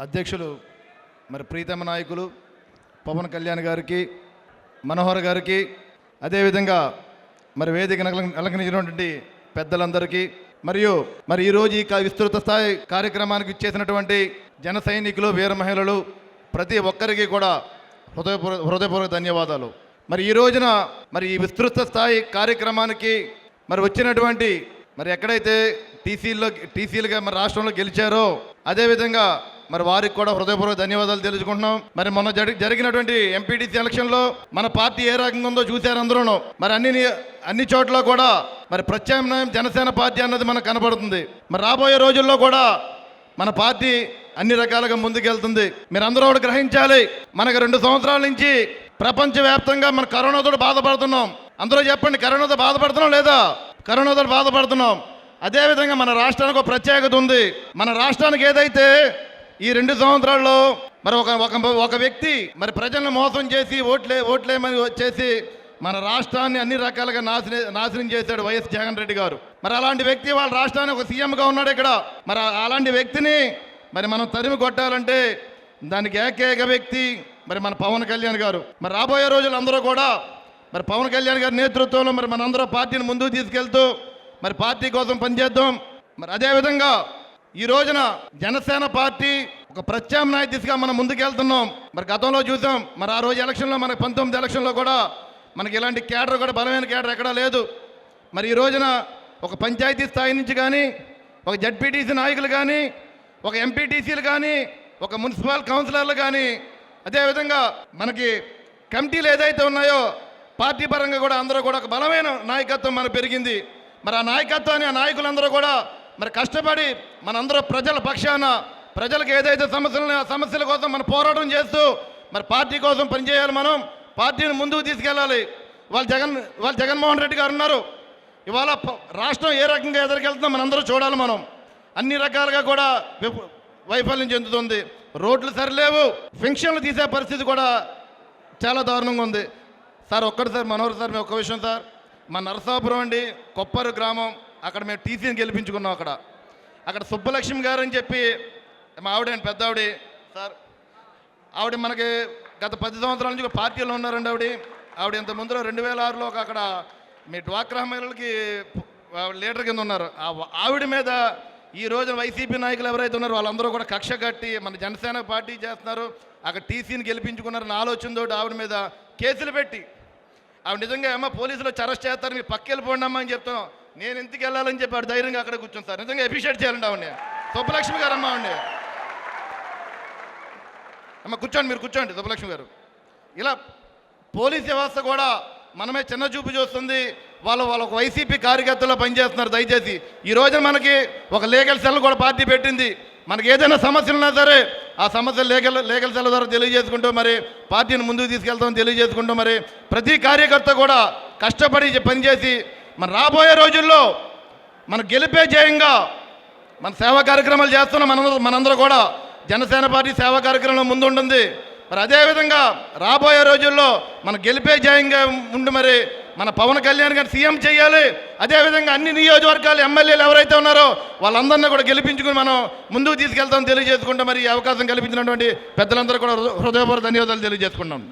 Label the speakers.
Speaker 1: అధ్యక్షులు మరి ప్రీతమ నాయకులు పవన్ కళ్యాణ్ గారికి, మనోహర్ గారికి, అదేవిధంగా మరి వేదిక అలంకరించినటువంటి పెద్దలందరికీ మరియు మరి ఈరోజు ఈ విస్తృత స్థాయి కార్యక్రమానికి ఇచ్చేసినటువంటి జన సైనికులు, వీర మహిళలు ప్రతి ఒక్కరికి కూడా హృదయపూర్వక ధన్యవాదాలు. మరి ఈ రోజున మరి ఈ విస్తృత స్థాయి కార్యక్రమానికి మరి వచ్చినటువంటి మరి ఎక్కడైతే టీసీలుగా మరి రాష్ట్రంలో గెలిచారో అదేవిధంగా మరి వారికి కూడా హృదయపూర్వక ధన్యవాదాలు తెలుసుకుంటున్నాం. మరి మొన్న జరిగినటువంటి ఎంపీటీసీ ఎలక్షన్లో మన పార్టీ ఏ రకంగా ఉందో చూశారు అందరూను. మరి అన్ని చోట్ల కూడా మరి ప్రత్యామ్నాయం జనసేన పార్టీ అన్నది మనకు కనబడుతుంది. మరి రాబోయే రోజుల్లో కూడా మన పార్టీ అన్ని రకాలుగా ముందుకెళ్తుంది. మీరు అందరూ కూడా గ్రహించాలి, మనకు 2 సంవత్సరాల నుంచి ప్రపంచవ్యాప్తంగా మన కరోనాతో బాధపడుతున్నాం. అందరూ చెప్పండి, కరోనాతో బాధపడుతున్నాం లేదా? కరోనాతో బాధపడుతున్నాం. అదేవిధంగా మన రాష్ట్రానికి ఒక ప్రత్యేకత ఉంది. మన రాష్ట్రానికి ఏదైతే ఈ 2 సంవత్సరాల్లో మరి ఒక వ్యక్తి మరి ప్రజలను మోసం చేసి ఓట్లేమని చేసి మన రాష్ట్రాన్ని అన్ని రకాలుగా నాశనం చేశాడు వైఎస్ జగన్ రెడ్డి గారు. మరి అలాంటి వ్యక్తి వాళ్ళ రాష్ట్రానికి ఒక సీఎంగా ఉన్నాడు ఇక్కడ. మరి అలాంటి వ్యక్తిని మరి మనం తరిమి కొట్టాలంటే దానికి ఏకైక వ్యక్తి మరి మన పవన్ కళ్యాణ్ గారు. మరి రాబోయే రోజులు అందరూ కూడా మరి పవన్ కళ్యాణ్ గారి నేతృత్వంలో మరి మనందరూ పార్టీని ముందుకు తీసుకెళ్తూ మరి పార్టీ కోసం పనిచేద్దాం. మరి అదేవిధంగా ఈ రోజున జనసేన పార్టీ ఒక ప్రత్యామ్నాయ దిశగా మనం ముందుకెళ్తున్నాం. మరి గతంలో చూసాం, మరి ఆ రోజు ఎలక్షన్లో మనకు 19 ఎలక్షన్లో కూడా మనకి ఇలాంటి కేడర్ కూడా బలమైన కేడర్ ఎక్కడా లేదు. మరి ఈ రోజున ఒక పంచాయతీ స్థాయి నుంచి కానీ, ఒక జడ్పీటీసీ నాయకులు కానీ, ఒక ఎంపీటీసీలు కానీ, ఒక మున్సిపల్ కౌన్సిలర్లు కానీ, అదేవిధంగా మనకి కమిటీలు ఏదైతే ఉన్నాయో పార్టీ పరంగా కూడా అందరూ కూడా ఒక బలమైన నాయకత్వం మనకు పెరిగింది. మరి ఆ నాయకత్వాన్ని, ఆ నాయకులందరూ కూడా మరి కష్టపడి మనందరూ ప్రజల పక్షాన ప్రజలకు ఏదైతే సమస్యల కోసం మనం పోరాటం చేస్తూ మరి పార్టీ కోసం పనిచేయాలి. మనం పార్టీని ముందుకు తీసుకెళ్ళాలి. వాళ్ళు జగన్మోహన్ రెడ్డి గారు ఉన్నారు. ఇవాళ రాష్ట్రం ఏ రకంగా ఎదురుకెళ్తుందో మనందరూ చూడాలి. మనం అన్ని రకాలుగా కూడా వైఫల్యం చెందుతుంది. రోడ్లు సరిలేవు, ఫంక్షన్లు తీసే పరిస్థితి కూడా చాలా దారుణంగా ఉంది. సార్ ఒక్కటి మనోహర్ సార్, మేము ఒక్క విషయం సార్, మా నరసాపురం అండి, కొప్పరు గ్రామం, అక్కడ మేము టీసీని గెలిపించుకున్నాం. అక్కడ సుబ్బలక్ష్మి గారు అని చెప్పి మా ఆవిడ, పెద్ద సార్, ఆవిడ మనకి గత 10 సంవత్సరాల నుంచి పార్టీలో ఉన్నారండి. ఆవిడ ఇంత ముందులో 2006లో అక్కడ మీ డ్వాక్రా మహిళలకి లీడర్ కింద ఉన్నారు. ఆవిడ మీద ఈ రోజున వైసీపీ నాయకులు ఎవరైతే ఉన్నారో వాళ్ళందరూ కూడా కక్ష కట్టి మన జనసేన పార్టీ చేస్తున్నారు, అక్కడ టీసీని గెలిపించుకున్నారని ఆలోచనతో ఆవిడ మీద కేసులు పెట్టి ఆవిడ నిజంగా ఏమో పోలీసులు అరెస్ట్ చేస్తారు, మీరు పక్క వెళ్ళిపోండి అమ్మా అని చెప్తున్నాం. నేను ఎందుకు వెళ్ళాలని చెప్పి ఆవిడ ధైర్యంగా అక్కడ కూర్చొని సార్ నిజంగా అప్రిషియేట్ చేయాలండి ఆవిడని. సుబ్బలక్ష్మి గారు అమ్మ ఆవిడ అమ్మ కూర్చోండి, మీరు కూర్చోండి సుబ్బలక్ష్మి గారు. ఇలా పోలీస్ వ్యవస్థ కూడా మనమే చిన్న చూపు చూస్తుంది. వాళ్ళు ఒక వైసీపీ కార్యకర్తల్లో పనిచేస్తున్నారు. దయచేసి ఈ రోజున మనకి ఒక లీగల్ సెల్ కూడా పార్టీ పెట్టింది. మనకి ఏదైనా సమస్యలు ఉన్నా సరే ఆ సమస్యలు లీగల్ సెల్ ద్వారా తెలియజేసుకుంటూ మరి పార్టీని ముందుకు తీసుకెళ్తామని తెలియజేసుకుంటూ మరి ప్రతి కార్యకర్త కూడా కష్టపడి పనిచేసి మన రాబోయే రోజుల్లో మన గెలిపే జయంగా మన సేవా కార్యక్రమాలు చేస్తున్నాం. మనందరూ కూడా జనసేన పార్టీ సేవా కార్యక్రమంలో ముందు ఉంటుంది. మరి అదేవిధంగా రాబోయే రోజుల్లో మన గెలిపే జయంగా ఉండి మరి మన పవన్ కళ్యాణ్ గారిని సీఎం చేయాలి. అదేవిధంగా అన్ని నియోజకవర్గాలు ఎమ్మెల్యేలు ఎవరైతే ఉన్నారో వాళ్ళందరినీ కూడా గెలిపించుకుని మనం ముందుకు తీసుకెళ్తామని తెలియజేసుకుంటాం. మరి ఈ అవకాశం కల్పించినటువంటి పెద్దలందరూ కూడా హృదయపూర్వక ధన్యవాదాలు తెలియజేసుకుంటాం.